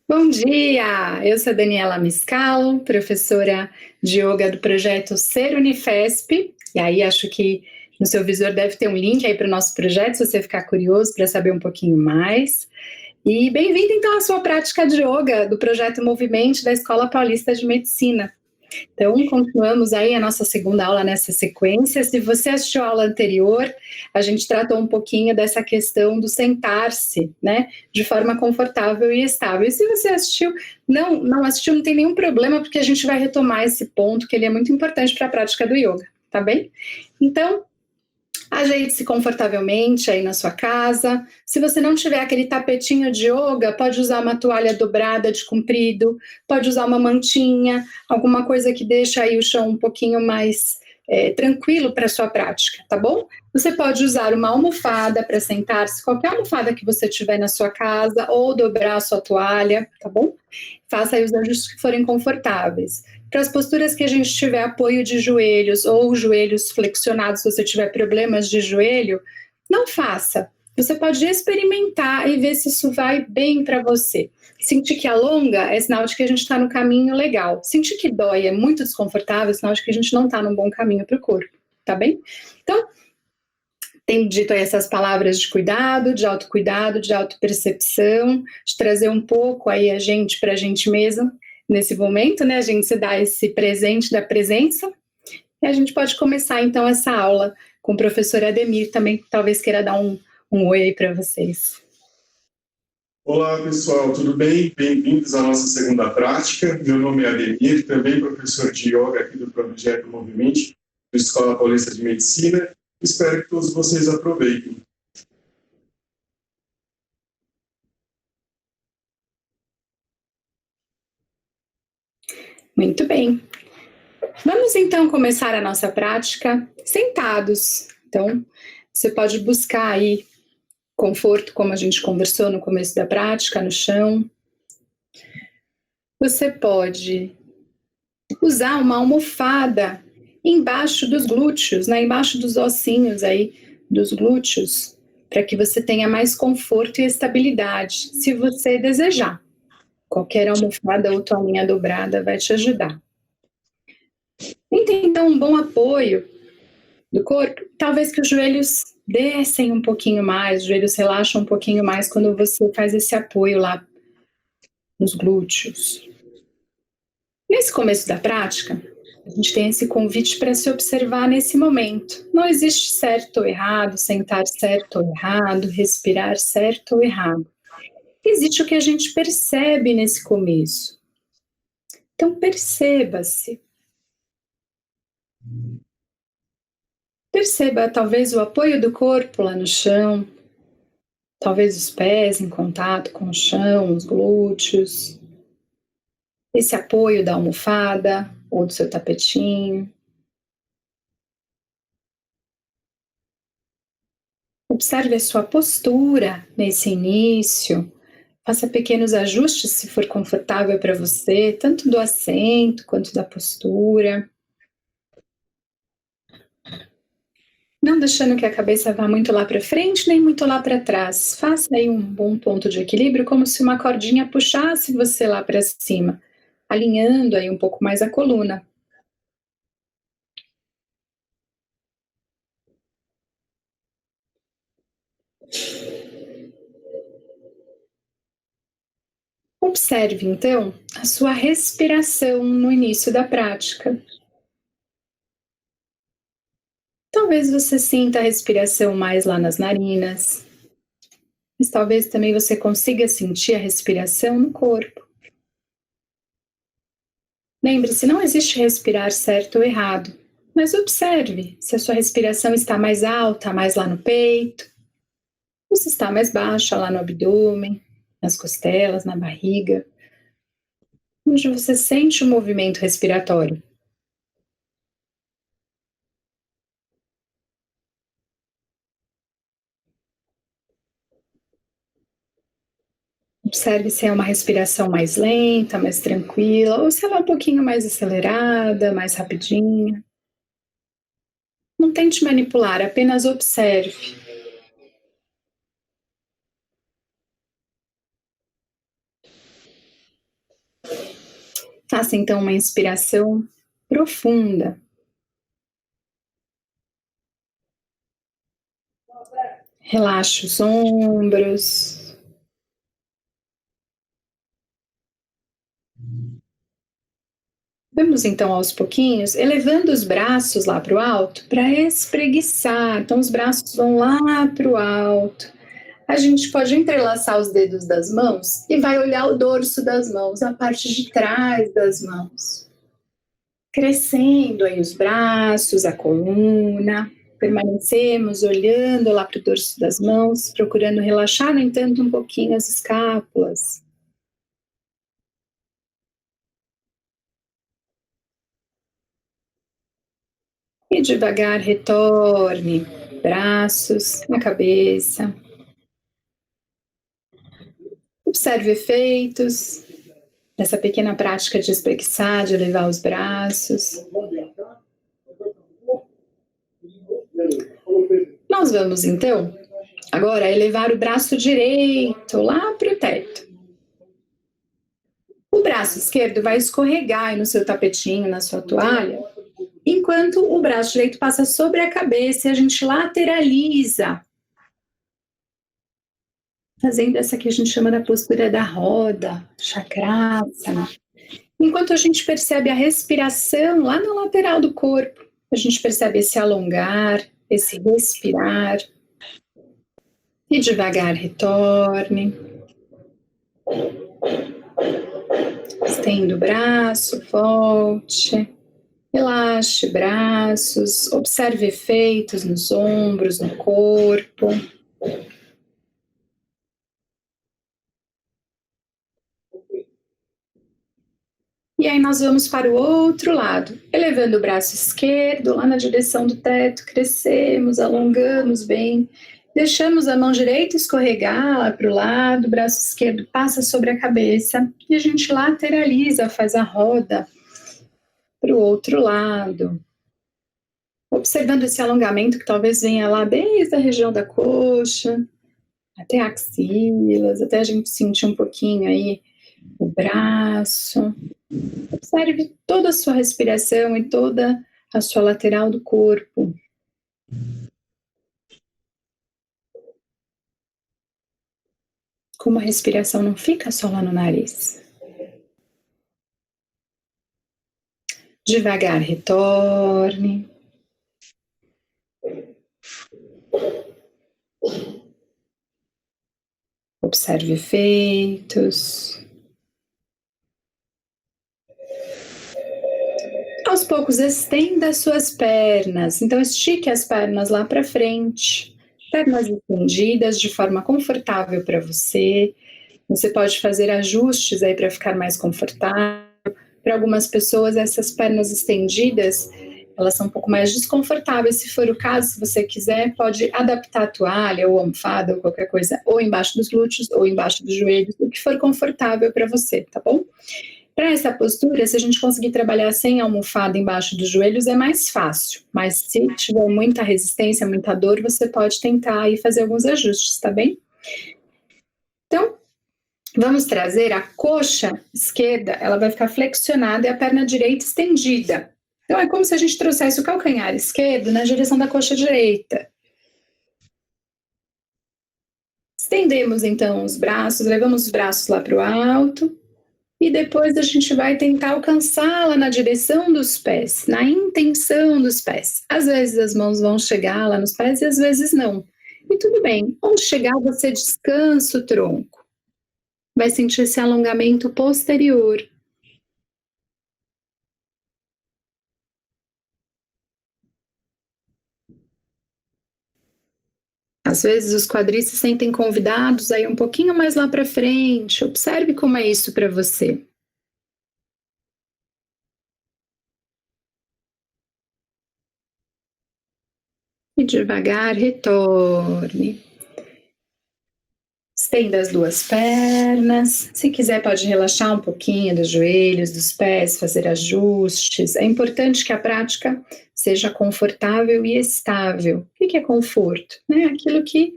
Bom dia! Eu sou a Daniela Miscalo, professora de yoga do projeto Ser Unifesp. E aí acho que no seu visor deve ter um link aí para o nosso projeto, se você ficar curioso para saber um pouquinho mais. E bem-vindo então à sua prática de yoga do projeto Movimento da Escola Paulista de Medicina. Então, continuamos aí a nossa segunda aula nessa sequência. Se você assistiu a aula anterior, a gente tratou um pouquinho dessa questão do sentar-se, né, de forma confortável e estável. E se você assistiu, não assistiu, não tem nenhum problema, porque a gente vai retomar esse ponto, que ele é muito importante para a prática do yoga, tá bem? Então, ajeite-se confortavelmente aí na sua casa. Se você não tiver aquele tapetinho de yoga, pode usar uma toalha dobrada de comprido, pode usar uma mantinha, alguma coisa que deixa aí o chão um pouquinho mais tranquilo para a sua prática, tá bom? Você pode usar uma almofada para sentar-se, qualquer almofada que você tiver na sua casa, ou dobrar a sua toalha, tá bom? Faça aí os ajustes que forem confortáveis. Para as posturas que a gente tiver apoio de joelhos ou joelhos flexionados, se você tiver problemas de joelho, não faça. Você pode experimentar e ver se isso vai bem para você. Sentir que alonga é sinal de que a gente está no caminho legal. Sentir que dói é muito desconfortável é sinal de que a gente não está num bom caminho para o corpo, tá bem? Então, tenho dito aí essas palavras de cuidado, de autocuidado, de autopercepção, de trazer um pouco aí a gente para a gente mesma nesse momento, né? A gente se dá esse presente da presença. E a gente pode começar então essa aula com o professor Ademir também, que talvez queira dar um oi aí para vocês. Olá, pessoal, tudo bem? Bem-vindos à nossa segunda prática. Meu nome é Ademir, também professor de yoga aqui do Projeto Movimento, da Escola Paulista de Medicina. Espero que todos vocês aproveitem. Muito bem. Vamos então começar a nossa prática sentados. Então, você pode buscar aí conforto, como a gente conversou no começo da prática, no chão. Você pode usar uma almofada embaixo dos glúteos, né, embaixo dos ossinhos aí dos glúteos, para que você tenha mais conforto e estabilidade, se você desejar. Qualquer almofada ou toalhinha dobrada vai te ajudar. Tem então um bom apoio do corpo, talvez que os joelhos descem um pouquinho mais, os joelhos relaxam um pouquinho mais quando você faz esse apoio lá nos glúteos. Nesse começo da prática, a gente tem esse convite para se observar nesse momento. Não existe certo ou errado, sentar certo ou errado, respirar certo ou errado. Existe o que a gente percebe nesse começo. Então, perceba-se. Perceba talvez o apoio do corpo lá no chão, talvez os pés em contato com o chão, os glúteos, esse apoio da almofada ou do seu tapetinho. Observe a sua postura nesse início. Faça pequenos ajustes se for confortável para você, tanto do assento quanto da postura. Não deixando que a cabeça vá muito lá para frente, nem muito lá para trás. Faça aí um bom ponto de equilíbrio, como se uma cordinha puxasse você lá para cima, alinhando aí um pouco mais a coluna. Observe, então, a sua respiração no início da prática. Talvez você sinta a respiração mais lá nas narinas, mas talvez também você consiga sentir a respiração no corpo. Lembre-se, não existe respirar certo ou errado, mas observe se a sua respiração está mais alta, mais lá no peito, ou se está mais baixa lá no abdômen, nas costelas, na barriga, onde você sente o movimento respiratório. Observe se é uma respiração mais lenta, mais tranquila, ou se ela é um pouquinho mais acelerada, mais rapidinha. Não tente manipular, apenas observe. Faça então uma inspiração profunda. Relaxe os ombros. Vamos então aos pouquinhos, elevando os braços lá para o alto para espreguiçar. Então os braços vão lá para o alto. A gente pode entrelaçar os dedos das mãos e vai olhar o dorso das mãos, a parte de trás das mãos. Crescendo aí os braços, a coluna. Permanecemos olhando lá para o dorso das mãos, procurando relaxar, no entanto, um pouquinho as escápulas. E devagar retorne, braços, a cabeça. Observe efeitos dessa pequena prática de espreguiçar, de elevar os braços. Nós vamos então agora elevar o braço direito lá para o teto. O braço esquerdo vai escorregar aí no seu tapetinho, na sua toalha, enquanto o braço direito passa sobre a cabeça e a gente lateraliza, fazendo essa que a gente chama da postura da roda, chakrasana. Enquanto a gente percebe a respiração lá na lateral do corpo, a gente percebe esse alongar, esse respirar. E devagar retorne. Estenda o braço, volte. Relaxe braços, observe efeitos nos ombros, no corpo. E aí nós vamos para o outro lado, elevando o braço esquerdo lá na direção do teto, crescemos, alongamos bem, deixamos a mão direita escorregar lá para o lado, o braço esquerdo passa sobre a cabeça e a gente lateraliza, faz a roda para o outro lado. Observando esse alongamento que talvez venha lá desde a região da coxa, até axilas, até a gente sentir um pouquinho aí o braço. Observe toda a sua respiração e toda a sua lateral do corpo. Como a respiração não fica só lá no nariz. Devagar retorne. Observe efeitos. Aos poucos, estenda as suas pernas. Então, estique as pernas lá para frente. Pernas estendidas de forma confortável para você. Você pode fazer ajustes aí para ficar mais confortável. Para algumas pessoas, essas pernas estendidas, elas são um pouco mais desconfortáveis. Se for o caso, se você quiser, pode adaptar a toalha ou almofada ou qualquer coisa, ou embaixo dos glúteos ou embaixo dos joelhos, o que for confortável para você, tá bom? Para essa postura, se a gente conseguir trabalhar sem almofada embaixo dos joelhos, é mais fácil. Mas se tiver muita resistência, muita dor, você pode tentar aí fazer alguns ajustes, tá bem? Então, vamos trazer a coxa esquerda, ela vai ficar flexionada e a perna direita estendida. Então, é como se a gente trouxesse o calcanhar esquerdo na direção da coxa direita. Estendemos, então, os braços, levamos os braços lá para o alto. E depois a gente vai tentar alcançá-la na direção dos pés, na intenção dos pés. Às vezes as mãos vão chegar lá nos pés e às vezes não. E tudo bem, onde chegar você descansa o tronco. Vai sentir esse alongamento posterior. Às vezes os quadris se sentem convidados aí um pouquinho mais lá para frente. Observe como é isso para você. E devagar retorne. Estenda as duas pernas. Se quiser, pode relaxar um pouquinho dos joelhos, dos pés, fazer ajustes. É importante que a prática seja confortável e estável. O que é conforto? Aquilo que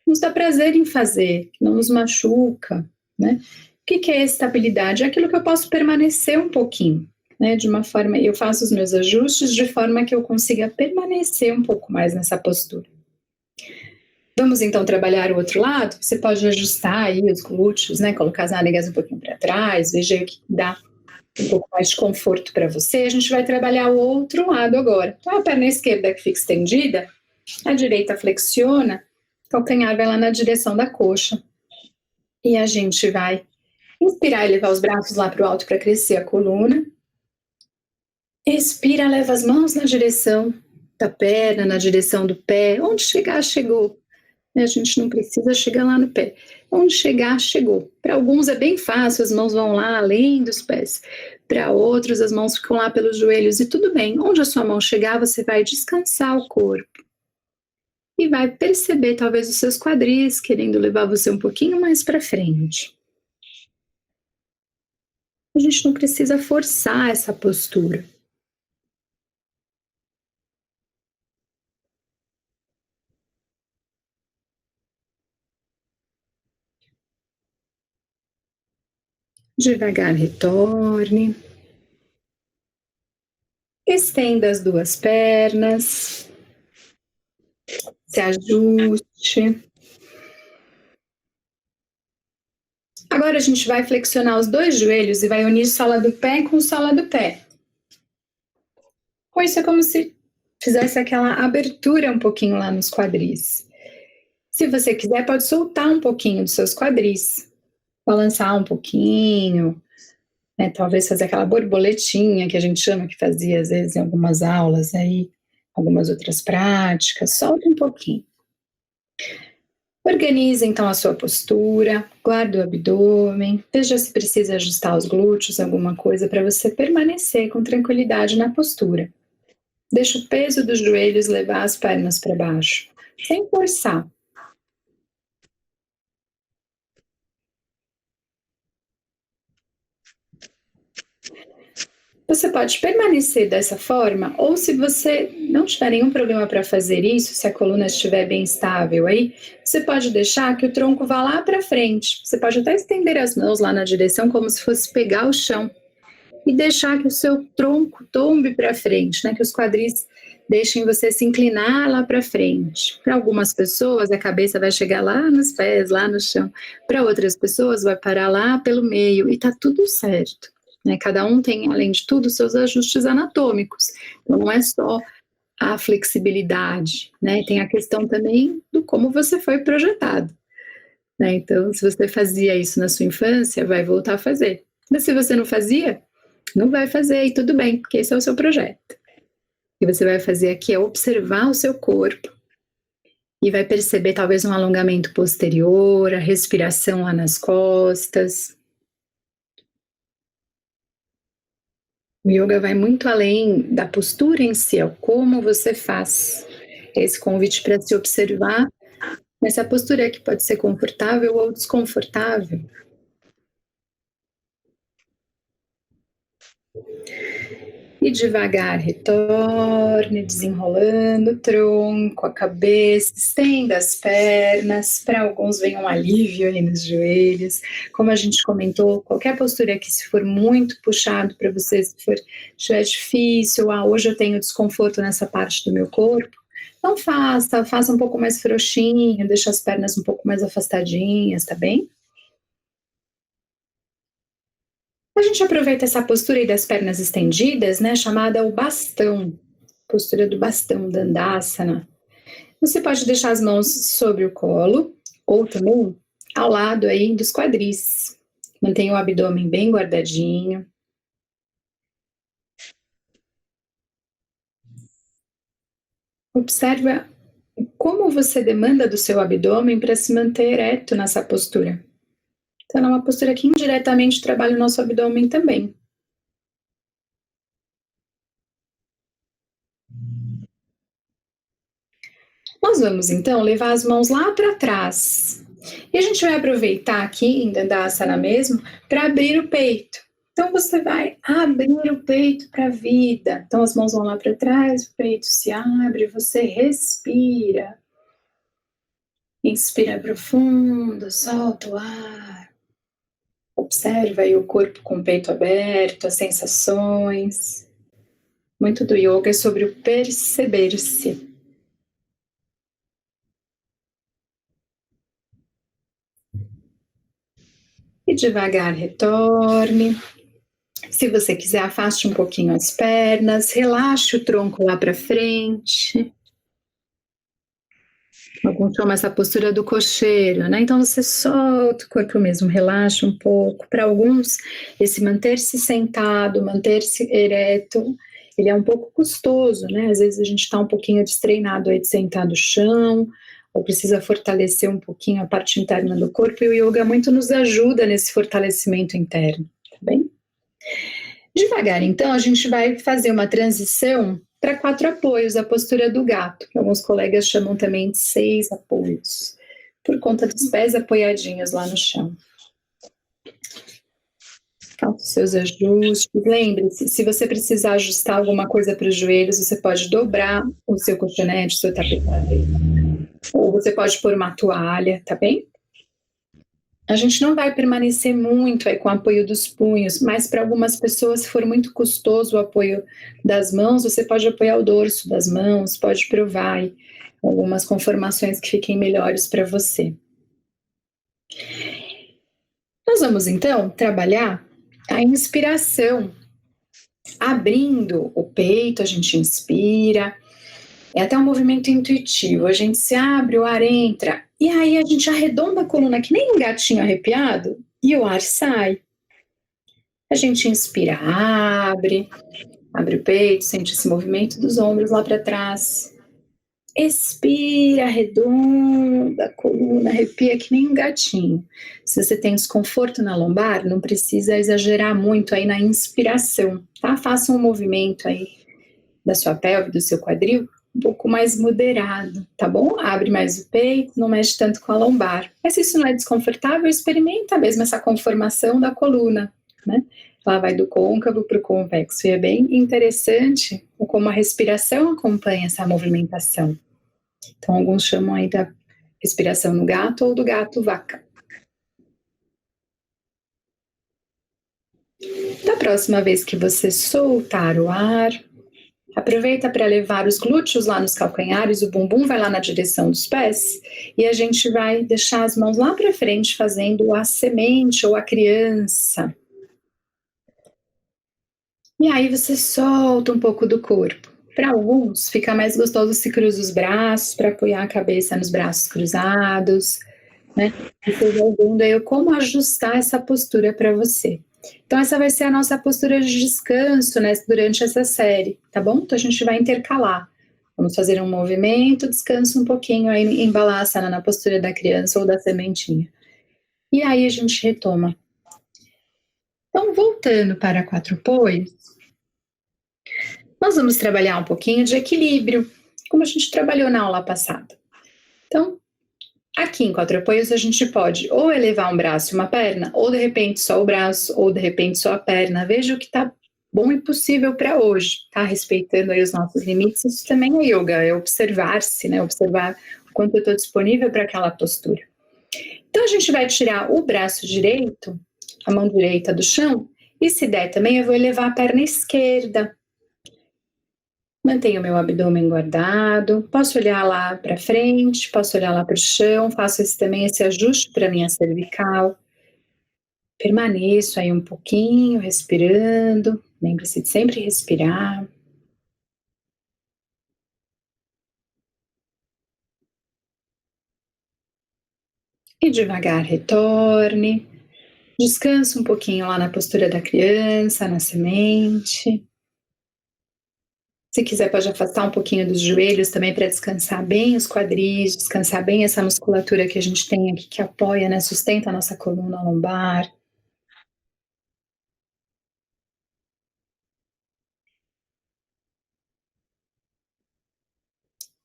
nos dá prazer em fazer, que não nos machuca, né? que é estabilidade? É aquilo que eu posso permanecer um pouquinho, né? De uma forma, eu faço os meus ajustes de forma que eu consiga permanecer um pouco mais nessa postura. Vamos então trabalhar o outro lado? Você pode ajustar aí os glúteos, né? Colocar as nádegas um pouquinho para trás, veja o que dá um pouco mais de conforto para você. A gente vai trabalhar o outro lado agora. Então, a perna esquerda que fica estendida, a direita flexiona, o calcanhar vai lá na direção da coxa. E a gente vai inspirar e levar os braços lá para o alto para crescer a coluna. Expira, leva as mãos na direção da perna, na direção do pé. Onde chegar, chegou. A gente não precisa chegar lá no pé. Onde chegar, chegou. Para alguns é bem fácil, as mãos vão lá além dos pés. Para outros, as mãos ficam lá pelos joelhos e tudo bem. Onde a sua mão chegar, você vai descansar o corpo. E vai perceber talvez os seus quadris querendo levar você um pouquinho mais para frente. A gente não precisa forçar essa postura. Devagar retorne. Estenda as duas pernas. Se ajuste. Agora a gente vai flexionar os dois joelhos e vai unir sola do pé com sola do pé. Com isso é como se fizesse aquela abertura um pouquinho lá nos quadris. Se você quiser, pode soltar um pouquinho dos seus quadris. Balançar um pouquinho, né, talvez fazer aquela borboletinha que a gente chama, que fazia às vezes em algumas aulas aí, algumas outras práticas, solta um pouquinho. Organize então a sua postura, guarda o abdômen, veja se precisa ajustar os glúteos, alguma coisa para você permanecer com tranquilidade na postura. Deixa o peso dos joelhos levar as pernas para baixo, sem forçar. Você pode permanecer dessa forma, ou se você não tiver nenhum problema para fazer isso, se a coluna estiver bem estável aí, você pode deixar que o tronco vá lá para frente. Você pode até estender as mãos lá na direção como se fosse pegar o chão e deixar que o seu tronco tombe para frente, né? Que os quadris deixem você se inclinar lá para frente. Para algumas pessoas, a cabeça vai chegar lá nos pés, lá no chão. Para outras pessoas, vai parar lá pelo meio e tá tudo certo. Né? Cada um tem, além de tudo, seus ajustes anatômicos. Então, não é só a flexibilidade, né? Tem a questão também do como você foi projetado. Né? Então, se você fazia isso na sua infância, vai voltar a fazer. Mas se você não fazia, não vai fazer e tudo bem, porque esse é o seu projeto. O que você vai fazer aqui é observar o seu corpo e vai perceber talvez um alongamento posterior, a respiração lá nas costas. O yoga vai muito além da postura em si, é como você faz. Esse convite para se observar nessa postura que pode ser confortável ou desconfortável. E devagar retorne, desenrolando o tronco, a cabeça, estenda as pernas. Para alguns vem um alívio aí nos joelhos. Como a gente comentou, qualquer postura que se for muito puxado para você, se for estiver difícil, hoje eu tenho desconforto nessa parte do meu corpo, não faça um pouco mais frouxinho, deixa as pernas um pouco mais afastadinhas, tá bem? A gente aproveita essa postura aí das pernas estendidas, né, chamada o bastão, postura do bastão, Dandasana. Você pode deixar as mãos sobre o colo, ou também ao lado aí dos quadris. Mantenha o abdômen bem guardadinho. Observa como você demanda do seu abdômen para se manter ereto nessa postura. Então, é uma postura que indiretamente trabalha o nosso abdômen também. Nós vamos, então, levar as mãos lá para trás. E a gente vai aproveitar aqui, em Dandasana mesmo, para abrir o peito. Então, você vai abrir o peito para a vida. Então, as mãos vão lá para trás, o peito se abre, você respira. Inspira profundo, solta o ar. Observa aí o corpo com o peito aberto, as sensações. Muito do yoga é sobre o perceber-se. E devagar retorne. Se você quiser, afaste um pouquinho as pernas, relaxe o tronco lá para frente. Alguns chamam essa postura do cocheiro, né? Então você solta o corpo mesmo, relaxa um pouco. Para alguns, esse manter-se sentado, manter-se ereto, ele é um pouco custoso, né? Às vezes a gente está um pouquinho destreinado aí de sentar no chão, ou precisa fortalecer um pouquinho a parte interna do corpo, e o yoga muito nos ajuda nesse fortalecimento interno, tá bem? Devagar, então, a gente vai fazer uma transição para 4 apoios, a postura do gato, que alguns colegas chamam também de 6 apoios, por conta dos pés apoiadinhos lá no chão. Faça os seus ajustes. Lembre-se, se você precisar ajustar alguma coisa para os joelhos, você pode dobrar o seu colchonete, o seu tapete, ou você pode pôr uma toalha, tá bem? A gente não vai permanecer muito aí com o apoio dos punhos, mas para algumas pessoas, se for muito custoso o apoio das mãos, você pode apoiar o dorso das mãos, pode provar aí algumas conformações que fiquem melhores para você. Nós vamos então trabalhar a inspiração, abrindo o peito, a gente inspira, é até um movimento intuitivo, a gente se abre, o ar entra, e aí a gente arredonda a coluna que nem um gatinho arrepiado, e o ar sai. A gente inspira, abre o peito, sente esse movimento dos ombros lá para trás. Expira, arredonda a coluna, arrepia que nem um gatinho. Se você tem desconforto na lombar, não precisa exagerar muito aí na inspiração, tá? Faça um movimento aí da sua pelve, do seu quadril, um pouco mais moderado, tá bom? Abre mais o peito, não mexe tanto com a lombar. Mas se isso não é desconfortável, experimenta mesmo essa conformação da coluna, né? Ela vai do côncavo para o convexo, e é bem interessante como a respiração acompanha essa movimentação. Então, alguns chamam aí da respiração no gato ou do gato vaca. Da próxima vez que você soltar o ar, aproveita para levar os glúteos lá nos calcanhares, o bumbum vai lá na direção dos pés, e a gente vai deixar as mãos lá para frente, fazendo a semente ou a criança. E aí você solta um pouco do corpo. Para alguns, fica mais gostoso se cruza os braços, para apoiar a cabeça nos braços cruzados, né? Você vai vendo aí como ajustar essa postura para você. Então essa vai ser a nossa postura de descanso, né, durante essa série, tá bom? Então a gente vai intercalar. Vamos fazer um movimento, descanso um pouquinho, aí embalar a sana na postura da criança ou da sementinha. E aí a gente retoma. Então, voltando para 4 apoios, nós vamos trabalhar um pouquinho de equilíbrio, como a gente trabalhou na aula passada. Então, aqui em 4 apoios a gente pode ou elevar um braço e uma perna, ou de repente só o braço, ou de repente só a perna. Veja o que está bom e possível para hoje, tá? Respeitando aí os nossos limites. Isso também é yoga, é observar-se, né? Observar o quanto eu estou disponível para aquela postura. Então a gente vai tirar o braço direito, a mão direita do chão, e se der também eu vou elevar a perna esquerda. Mantenho o meu abdômen guardado, posso olhar lá para frente, posso olhar lá para o chão, faço também esse ajuste para a minha cervical. Permaneço aí um pouquinho, respirando, lembre-se de sempre respirar. E devagar retorne, descansa um pouquinho lá na postura da criança, na semente. Se quiser, pode afastar um pouquinho dos joelhos também para descansar bem os quadris, descansar bem essa musculatura que a gente tem aqui que apoia, né, sustenta a nossa coluna lombar.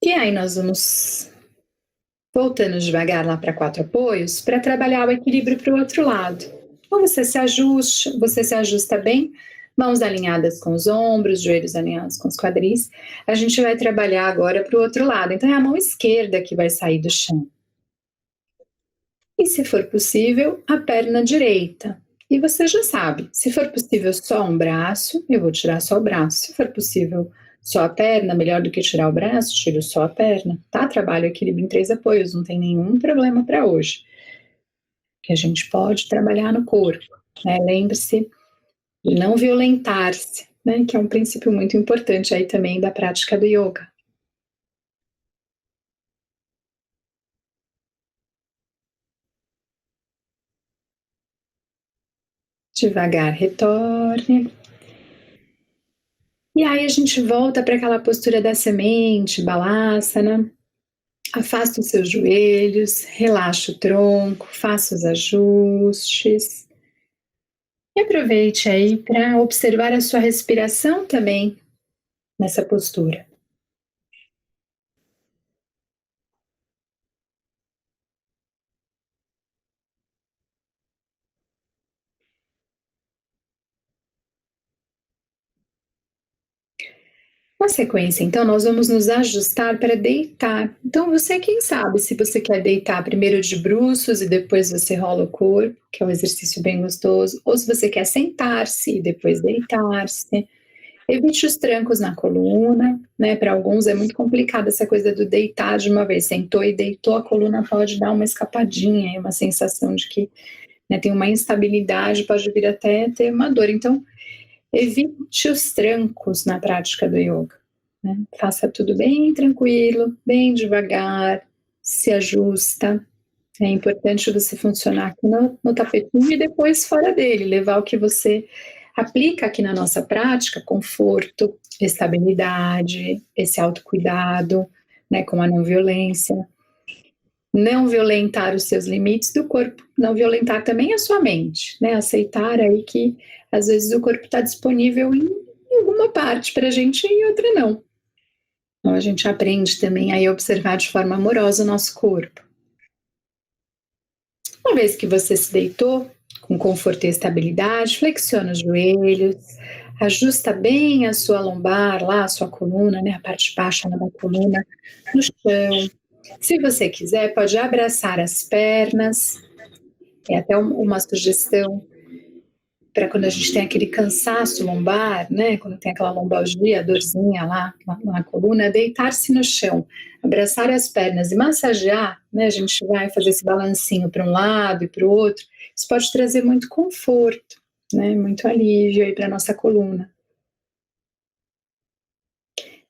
E aí nós vamos voltando devagar lá para 4 apoios para trabalhar o equilíbrio para o outro lado. Então você se ajusta bem, mãos alinhadas com os ombros, joelhos alinhados com os quadris. A gente vai trabalhar agora para o outro lado. Então é a mão esquerda que vai sair do chão. E se for possível, a perna direita. E você já sabe, se for possível só um braço, eu vou tirar só o braço. Se for possível só a perna, melhor do que tirar o braço, tiro só a perna, tá? Trabalho equilíbrio em 3 apoios, não tem nenhum problema para hoje. Que a gente pode trabalhar no corpo, né? Lembre-se de não violentar-se, né? Que é um princípio muito importante aí também da prática do yoga. Devagar, retorne. E aí a gente volta para aquela postura da semente, balasana. Afasta os seus joelhos, relaxa o tronco, faça os ajustes. E aproveite aí para observar a sua respiração também nessa postura. Na sequência, então, nós vamos nos ajustar para deitar. Então, você, quem sabe, se você quer deitar primeiro de bruços e depois você rola o corpo, que é um exercício bem gostoso, ou se você quer sentar-se e depois deitar-se. Evite os trancos na coluna, né? Para alguns é muito complicado essa coisa do deitar de uma vez. Sentou e deitou, a coluna pode dar uma escapadinha, uma sensação de que, né, tem uma instabilidade, pode vir até ter uma dor. Então, evite os trancos na prática do yoga, né? Faça tudo bem tranquilo, bem devagar, se ajusta. É importante você funcionar aqui no tapetinho e depois fora dele, levar o que você aplica aqui na nossa prática, conforto, estabilidade, esse autocuidado, né, com a não violência. Não violentar os seus limites do corpo, não violentar também a sua mente, né? Aceitar aí que às vezes o corpo está disponível em alguma parte para a gente e outra não. Então a gente aprende também aí a observar de forma amorosa o nosso corpo. Uma vez que você se deitou com conforto e estabilidade, flexiona os joelhos, ajusta bem a sua lombar, lá a sua coluna, né, a parte baixa da coluna, no chão. Se você quiser, pode abraçar as pernas. É até uma sugestão para quando a gente tem aquele cansaço lombar, né? Quando tem aquela lombalgia, a dorzinha lá na coluna, deitar-se no chão, abraçar as pernas e massagear, né? A gente vai fazer esse balancinho para um lado e para o outro. Isso pode trazer muito conforto, né? Muito alívio aí para nossa coluna.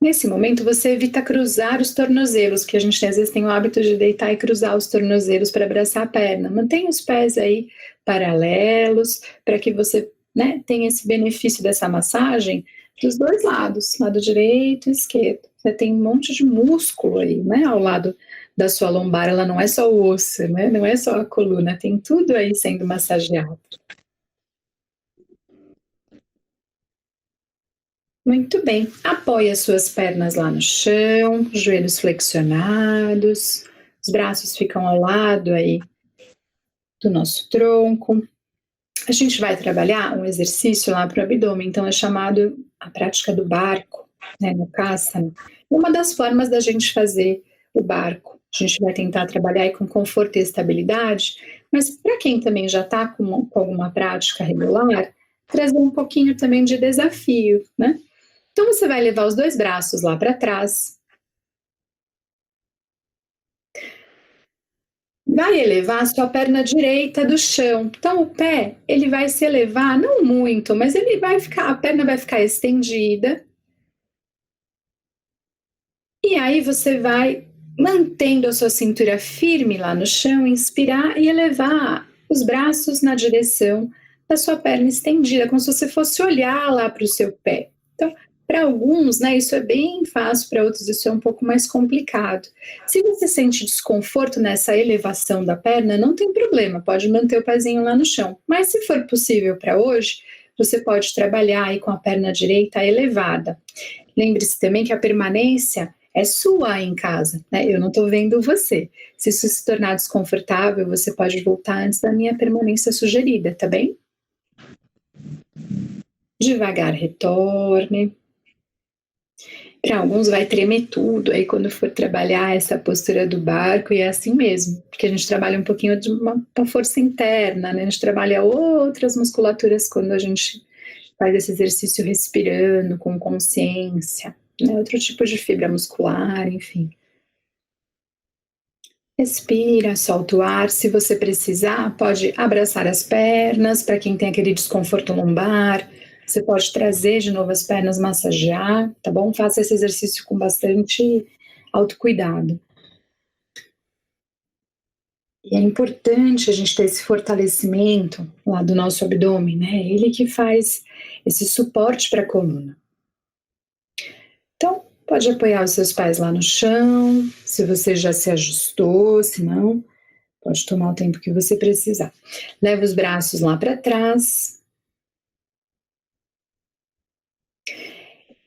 Nesse momento, você evita cruzar os tornozelos, que a gente às vezes tem o hábito de deitar e cruzar os tornozelos para abraçar a perna. Mantenha os pés aí paralelos, para que você, né, tenha esse benefício dessa massagem dos dois lados, lado direito e esquerdo. Você tem um monte de músculo aí, né, ao lado da sua lombar. Ela não é só o osso, né, não é só a coluna, tem tudo aí sendo massageado. Muito bem. Apoie as suas pernas lá no chão, joelhos flexionados, os braços ficam ao lado aí do nosso tronco. A gente vai trabalhar um exercício lá para o abdômen, então é chamado a prática do barco, né, no Kasana. Uma das formas da gente fazer o barco. A gente vai tentar trabalhar aí com conforto e estabilidade, mas para quem também já está com alguma prática regular, trazer um pouquinho também de desafio, né? Então você vai levar os dois braços lá para trás, vai elevar a sua perna direita do chão. Então o pé, ele vai se elevar, não muito, mas ele vai ficar, a perna vai ficar estendida. E aí você vai mantendo a sua cintura firme lá no chão, inspirar e elevar os braços na direção da sua perna estendida, como se você fosse olhar lá para o seu pé. Então, para alguns, né, isso é bem fácil, para outros isso é um pouco mais complicado. Se você sente desconforto nessa elevação da perna, não tem problema, pode manter o pezinho lá no chão. Mas se for possível para hoje, você pode trabalhar aí com a perna direita elevada. Lembre-se também que a permanência é sua aí em casa, né? Eu não estou vendo você. Se isso se tornar desconfortável, você pode voltar antes da minha permanência sugerida, tá bem? Devagar retorne. Para alguns vai tremer tudo, aí quando for trabalhar essa postura do barco, e é assim mesmo, porque a gente trabalha um pouquinho de uma força interna, né? A gente trabalha outras musculaturas quando a gente faz esse exercício respirando, com consciência, né? Outro tipo de fibra muscular, enfim. Respira, solta o ar. Se você precisar, pode abraçar as pernas, para quem tem aquele desconforto lombar. Você pode trazer de novo as pernas, massagear, tá bom? Faça esse exercício com bastante autocuidado. E é importante a gente ter esse fortalecimento lá do nosso abdômen, né? Ele que faz esse suporte para a coluna. Então, pode apoiar os seus pés lá no chão, se você já se ajustou, se não, pode tomar o tempo que você precisar. Leva os braços lá para trás.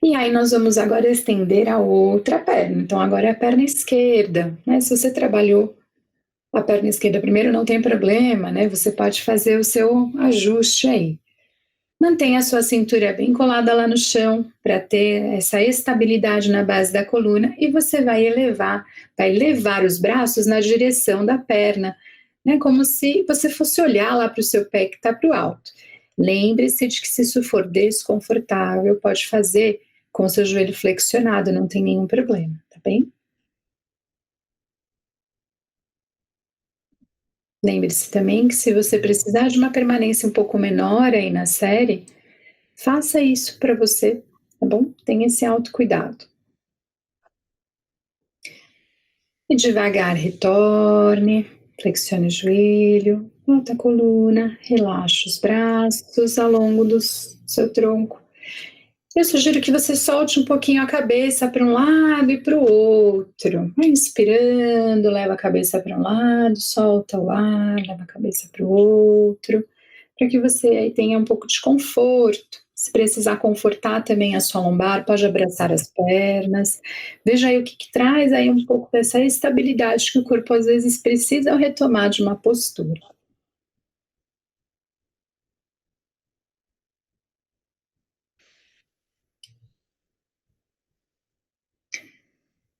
E aí nós vamos agora estender a outra perna. Então agora é a perna esquerda, né? Se você trabalhou a perna esquerda primeiro, não tem problema, né? Você pode fazer o seu ajuste aí. Mantenha a sua cintura bem colada lá no chão para ter essa estabilidade na base da coluna e você vai levar os braços na direção da perna, né? Como se você fosse olhar lá para o seu pé que está para o alto. Lembre-se de que se isso for desconfortável, pode fazer com o seu joelho flexionado, não tem nenhum problema, tá bem? Lembre-se também que se você precisar de uma permanência um pouco menor aí na série, faça isso para você, tá bom? Tenha esse autocuidado. E devagar retorne, flexione o joelho, volta a coluna, relaxa os braços ao longo do seu tronco. Eu sugiro que você solte um pouquinho a cabeça para um lado e para o outro. Vai inspirando, leva a cabeça para um lado, solta o ar, leva a cabeça para o outro, para que você aí tenha um pouco de conforto. Se precisar confortar também a sua lombar, pode abraçar as pernas. Veja aí o que traz aí um pouco dessa estabilidade que o corpo às vezes precisa ao retomar de uma postura.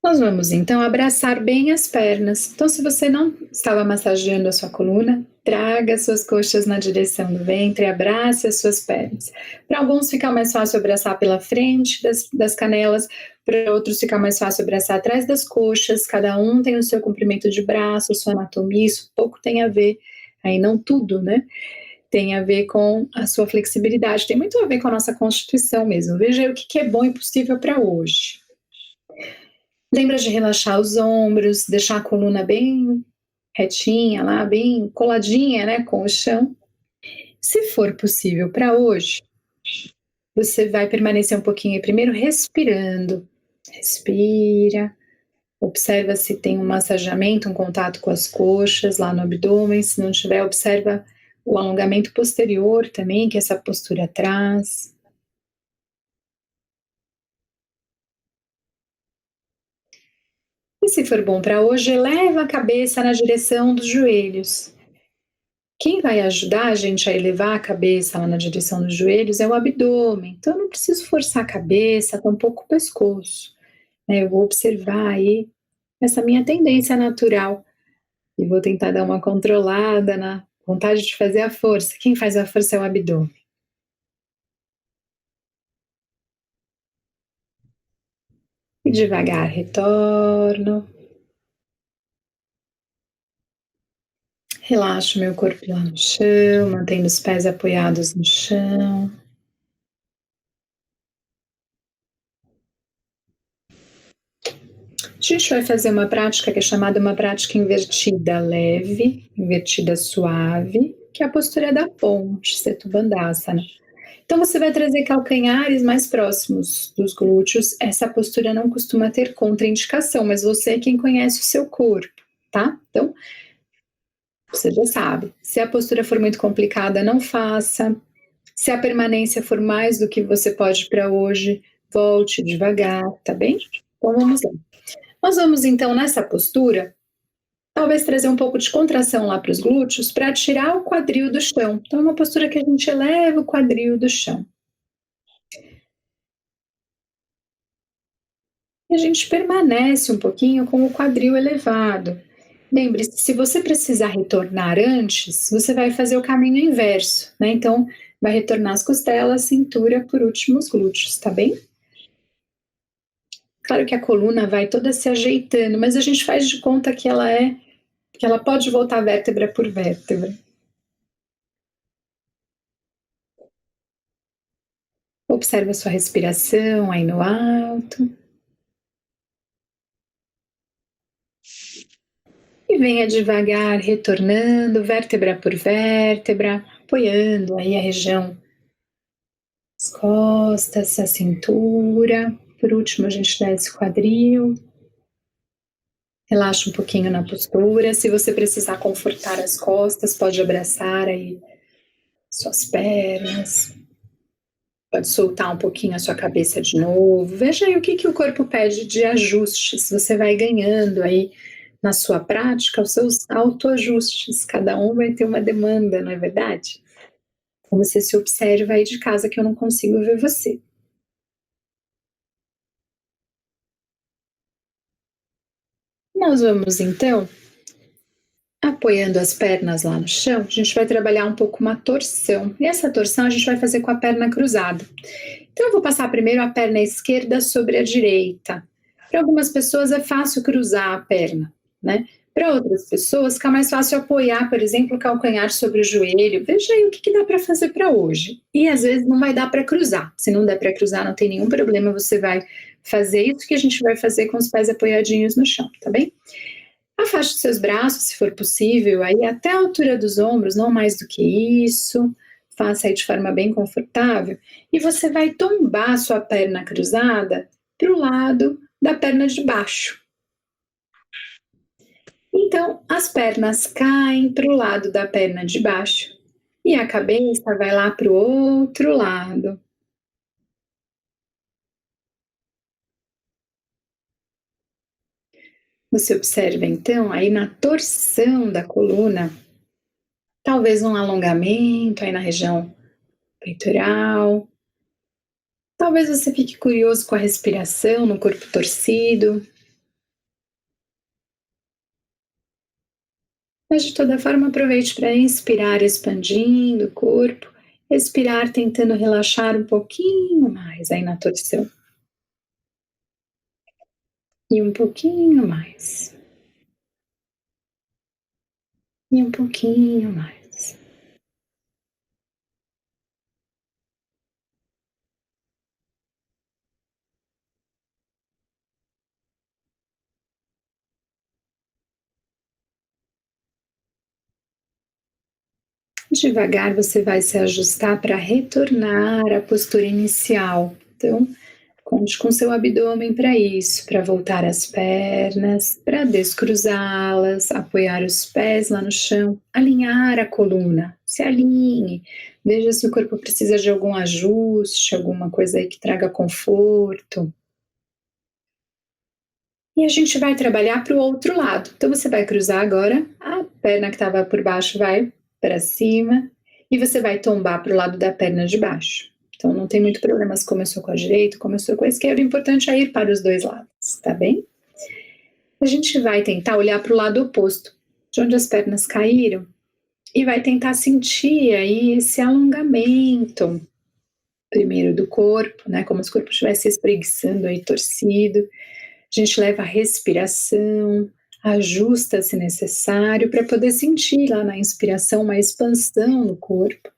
Nós vamos então abraçar bem as pernas. Então, se você não estava massageando a sua coluna, traga as suas coxas na direção do ventre, abrace as suas pernas. Para alguns fica mais fácil abraçar pela frente das canelas, para outros fica mais fácil abraçar atrás das coxas. Cada um tem o seu comprimento de braço, sua anatomia, isso pouco tem a ver, aí não tudo, né? Tem a ver com a sua flexibilidade, tem muito a ver com a nossa constituição mesmo. Veja aí o que é bom e possível para hoje. Lembra de relaxar os ombros, deixar a coluna bem retinha lá, bem coladinha, né, com o chão. Se for possível para hoje, você vai permanecer um pouquinho primeiro respirando. Respira, observa se tem um massageamento, um contato com as coxas lá no abdômen. Se não tiver, observa o alongamento posterior também, que essa postura traz. E se for bom para hoje, eleva a cabeça na direção dos joelhos. Quem vai ajudar a gente a elevar a cabeça lá na direção dos joelhos é o abdômen. Então, eu não preciso forçar a cabeça, tampouco o pescoço, né? Eu vou observar aí essa minha tendência natural e vou tentar dar uma controlada na vontade de fazer a força. Quem faz a força é o abdômen. E devagar retorno. Relaxo meu corpo lá no chão, mantendo os pés apoiados no chão. A gente vai fazer uma prática que é chamada uma prática invertida leve, invertida suave, que é a postura da ponte, Setubandhasana. Então você vai trazer calcanhares mais próximos dos glúteos. Essa postura não costuma ter contraindicação, mas você é quem conhece o seu corpo, tá? Então, você já sabe. Se a postura for muito complicada, não faça. Se a permanência for mais do que você pode para hoje, volte devagar, tá bem? Então vamos lá. Nós vamos então nessa postura, talvez trazer um pouco de contração lá para os glúteos para tirar o quadril do chão. Então é uma postura que a gente eleva o quadril do chão. E a gente permanece um pouquinho com o quadril elevado. Lembre-se, se você precisar retornar antes, você vai fazer o caminho inverso, né? Então, vai retornar as costelas, cintura, por último os glúteos, tá bem? Claro que a coluna vai toda se ajeitando, mas a gente faz de conta que ela pode voltar vértebra por vértebra. Observe a sua respiração aí no alto. E venha devagar, retornando vértebra por vértebra, apoiando aí a região das costas, a cintura. Por último, a gente desce o quadril. Relaxa um pouquinho na postura. Se você precisar confortar as costas, pode abraçar aí suas pernas. Pode soltar um pouquinho a sua cabeça de novo. Veja aí o que o corpo pede de ajustes. Você vai ganhando aí na sua prática os seus autoajustes. Cada um vai ter uma demanda, não é verdade? Como você se observa aí de casa que eu não consigo ver você. Nós vamos então, apoiando as pernas lá no chão, a gente vai trabalhar um pouco uma torção. E essa torção a gente vai fazer com a perna cruzada. Então eu vou passar primeiro a perna esquerda sobre a direita. Para algumas pessoas é fácil cruzar a perna, né? Para outras pessoas fica mais fácil apoiar, por exemplo, o calcanhar sobre o joelho. Veja aí o que dá para fazer para hoje. E às vezes não vai dar para cruzar. Se não der para cruzar, não tem nenhum problema, você vai fazer isso que a gente vai fazer com os pés apoiadinhos no chão, tá bem? Afaste os seus braços, se for possível, aí até a altura dos ombros, não mais do que isso. Faça aí de forma bem confortável. E você vai tombar a sua perna cruzada para o lado da perna de baixo. Então, as pernas caem para o lado da perna de baixo e a cabeça vai lá para o outro lado. Você observa então aí na torção da coluna, talvez um alongamento aí na região peitoral. Talvez você fique curioso com a respiração no corpo torcido. Mas de toda forma, aproveite para inspirar, expandindo o corpo, expirar, tentando relaxar um pouquinho mais aí na torção. E um pouquinho mais. E um pouquinho mais. Devagar você vai se ajustar para retornar à postura inicial. Então, conte com seu abdômen para isso, para voltar as pernas, para descruzá-las, apoiar os pés lá no chão, alinhar a coluna, se alinhe, veja se o corpo precisa de algum ajuste, alguma coisa aí que traga conforto. E a gente vai trabalhar para o outro lado. Então você vai cruzar agora, a perna que estava por baixo vai para cima e você vai tombar para o lado da perna de baixo. Então não tem muito problema se começou com a direita, começou com a esquerda, o importante é ir para os dois lados, tá bem? A gente vai tentar olhar para o lado oposto, de onde as pernas caíram, e vai tentar sentir aí esse alongamento, primeiro do corpo, né, como se o corpo estivesse espreguiçando aí, torcido. A gente leva a respiração, ajusta se necessário, para poder sentir lá na inspiração uma expansão no corpo.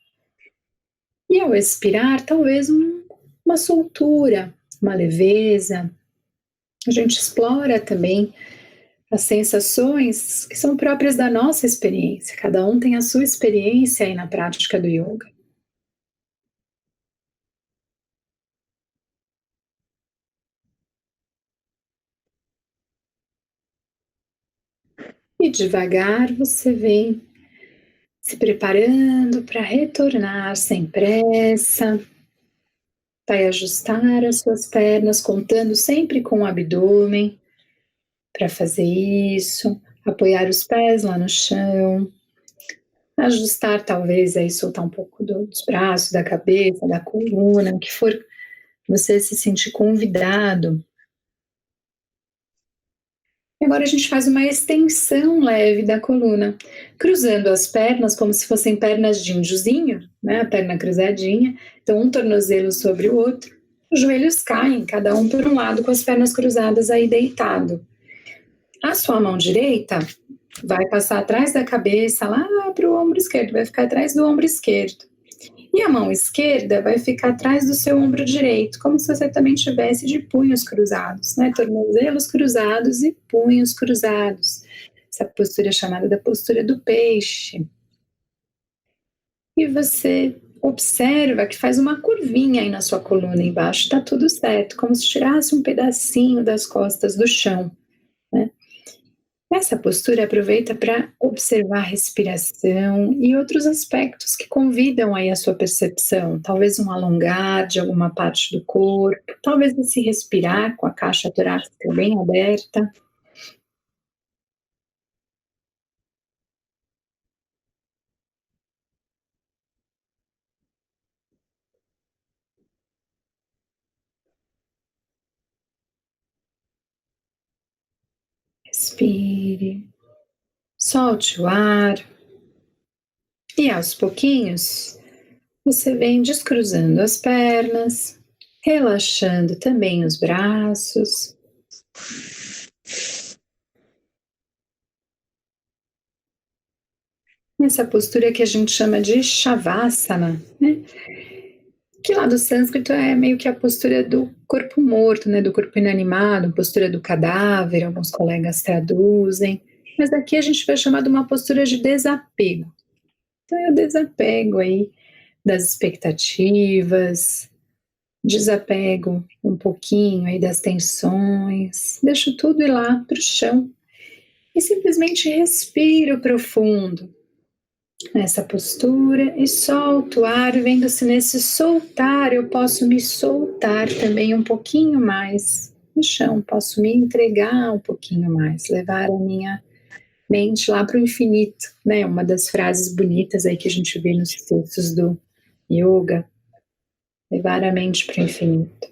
E ao expirar, talvez uma soltura, uma leveza. A gente explora também as sensações que são próprias da nossa experiência. Cada um tem a sua experiência aí na prática do yoga. E devagar você vem se preparando para retornar sem pressa. Vai ajustar as suas pernas, contando sempre com o abdômen para fazer isso. Apoiar os pés lá no chão. Ajustar, talvez, aí soltar um pouco dos braços, da cabeça, da coluna, o que for você se sentir convidado E agora a gente faz uma extensão leve da coluna, cruzando as pernas como se fossem pernas de índiozinho, né? A perna cruzadinha, então um tornozelo sobre o outro. Os joelhos caem, cada um por um lado, com as pernas cruzadas aí deitado. A sua mão direita vai passar atrás da cabeça, lá para o ombro esquerdo, vai ficar atrás do ombro esquerdo. E a mão esquerda vai ficar atrás do seu ombro direito, como se você também tivesse de punhos cruzados, né? Tornozelos cruzados e punhos cruzados. Essa postura é chamada da postura do peixe. E você observa que faz uma curvinha aí na sua coluna embaixo, tá tudo certo, como se tirasse um pedacinho das costas do chão, né? Essa postura aproveita para observar a respiração e outros aspectos que convidam aí a sua percepção, talvez um alongar de alguma parte do corpo, talvez esse respirar com a caixa torácica bem aberta. Respire, solte o ar e aos pouquinhos você vem descruzando as pernas, relaxando também os braços. Essa postura que a gente chama de Shavasana, né? Que lá do sânscrito é meio que a postura do corpo morto, né? Do corpo inanimado, postura do cadáver, alguns colegas traduzem. Mas aqui a gente vai chamar de uma postura de desapego. Então é o desapego aí das expectativas, desapego um pouquinho aí das tensões, deixo tudo ir lá para o chão e simplesmente respiro profundo nessa postura e solto o ar, vendo se nesse soltar eu posso me soltar também um pouquinho mais no chão, posso me entregar um pouquinho mais, levar a minha mente lá para o infinito, né? Uma das frases bonitas aí que a gente vê nos textos do yoga, levar a mente para o infinito.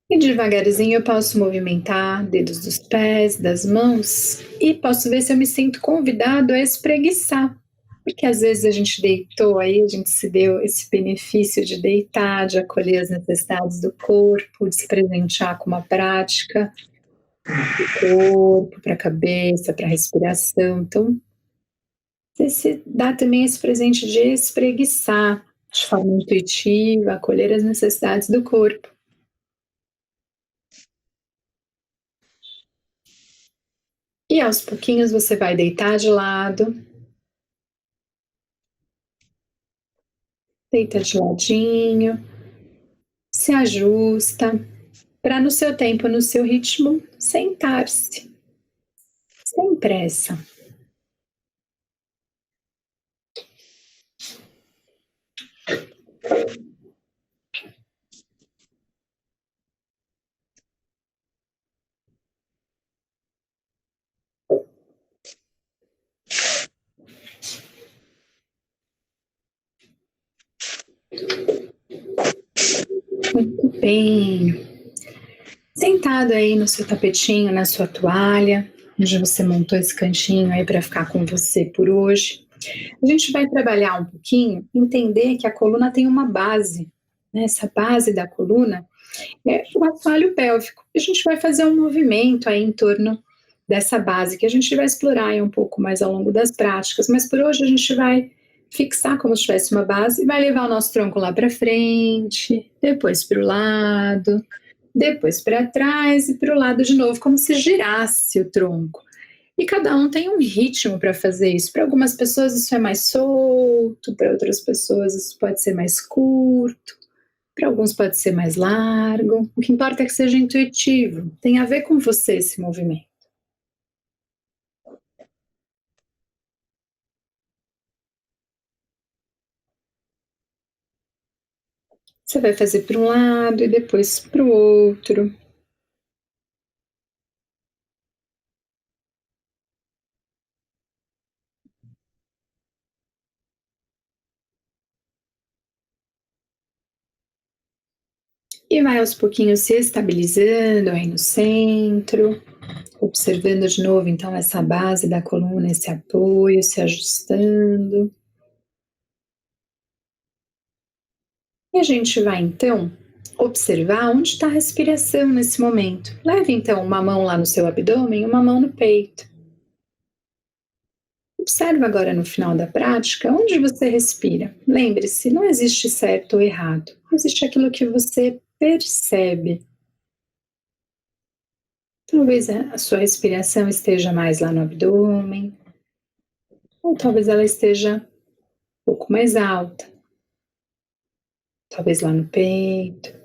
E devagarzinho eu posso movimentar dedos dos pés, das mãos e posso ver se eu me sinto convidado a espreguiçar. Porque às vezes a gente deitou aí, a gente se deu esse benefício de deitar, de acolher as necessidades do corpo, de se presentear com uma prática do corpo, para a cabeça, para a respiração. Então, você se dá também esse presente de espreguiçar de forma intuitiva, acolher as necessidades do corpo. E aos pouquinhos você vai deitar de lado, deita de ladinho, se ajusta, para no seu tempo, no seu ritmo, sentar-se, sem pressa. Muito bem. Sentado aí no seu tapetinho, na sua toalha, onde você montou esse cantinho aí para ficar com você por hoje. A gente vai trabalhar um pouquinho, entender que a coluna tem uma base, né? Essa base da coluna é o assoalho pélvico. A gente vai fazer um movimento aí em torno dessa base, que a gente vai explorar aí um pouco mais ao longo das práticas, mas por hoje a gente vai fixar como se tivesse uma base e vai levar o nosso tronco lá para frente, depois para o lado, depois para trás e para o lado de novo, como se girasse o tronco. E cada um tem um ritmo para fazer isso. Para algumas pessoas isso é mais solto, para outras pessoas isso pode ser mais curto, para alguns pode ser mais largo. O que importa é que seja intuitivo, tem a ver com você esse movimento. Você vai fazer para um lado e depois para o outro. E vai aos pouquinhos se estabilizando aí no centro, observando de novo então essa base da coluna, esse apoio, se ajustando. E a gente vai então observar onde está a respiração nesse momento. Leve então uma mão lá no seu abdômen e uma mão no peito. Observe agora no final da prática onde você respira. Lembre-se, não existe certo ou errado. Existe aquilo que você percebe. Talvez a sua respiração esteja mais lá no abdômen, ou talvez ela esteja um pouco mais alta. Talvez lá no peito.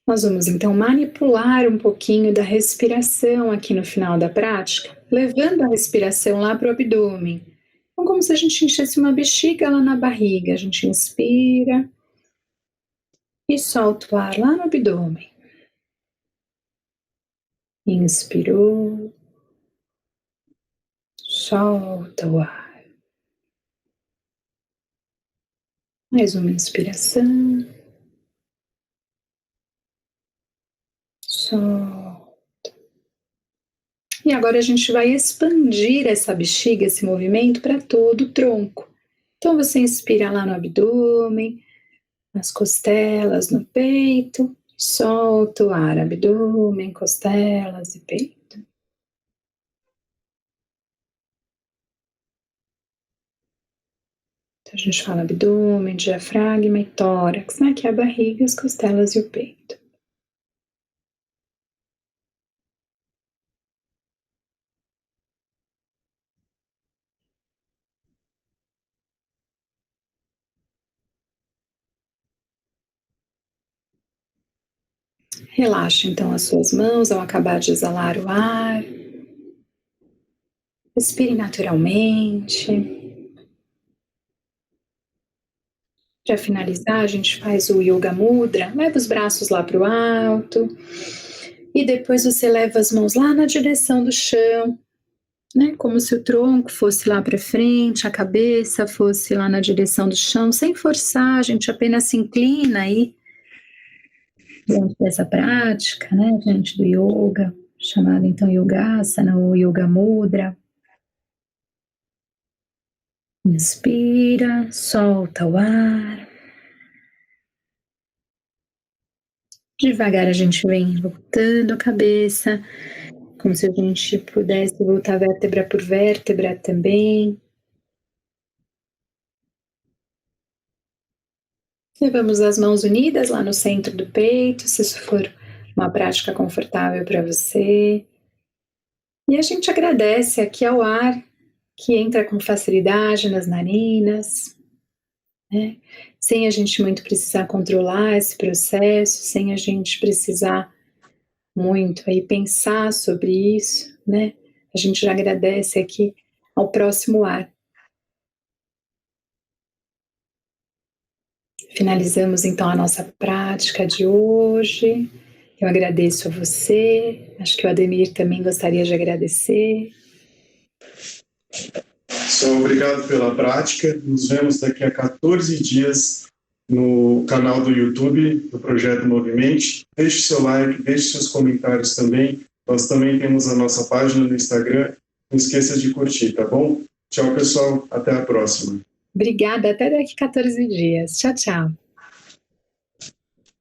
Nós vamos então manipular um pouquinho da respiração aqui no final da prática, levando a respiração lá para o abdômen. Então, como se a gente enchesse uma bexiga lá na barriga. A gente inspira e solta o ar lá no abdômen. Inspirou, solta o ar. Mais uma inspiração. Solta. E agora a gente vai expandir essa bexiga, esse movimento, para todo o tronco. Então você inspira lá no abdômen, nas costelas, no peito, solta o ar, abdômen, costelas e peito. Então a gente fala abdômen, diafragma e tórax, né? Que é a barriga, as costelas e o peito. Relaxe então as suas mãos ao acabar de exalar o ar. Respire naturalmente. Para finalizar, a gente faz o Yoga Mudra. Leva os braços lá para o alto. E depois você leva as mãos lá na direção do chão, né? Como se o tronco fosse lá para frente, a cabeça fosse lá na direção do chão, sem forçar, a gente apenas se inclina aí dentro dessa prática, né? Diante do yoga, chamado então Yogasana ou Yoga Mudra. Inspira, solta o ar. Devagar a gente vem voltando a cabeça, como se a gente pudesse voltar vértebra por vértebra também. Levamos as mãos unidas lá no centro do peito, se isso for uma prática confortável para você. E a gente agradece aqui ao ar que entra com facilidade nas narinas, né? Sem a gente muito precisar controlar esse processo, sem a gente precisar muito aí pensar sobre isso, né? A gente já agradece aqui ao próximo ar. Finalizamos então a nossa prática de hoje. Eu agradeço a você, acho que o Ademir também gostaria de agradecer. Só obrigado pela prática. Nos vemos daqui a 14 dias no canal do YouTube do Projeto Movimente. Deixe seu like, deixe seus comentários também. Nós também temos a nossa página no Instagram. Não esqueça de curtir, tá bom? Tchau, pessoal. Até a próxima. Obrigada. Até daqui a 14 dias. Tchau, tchau.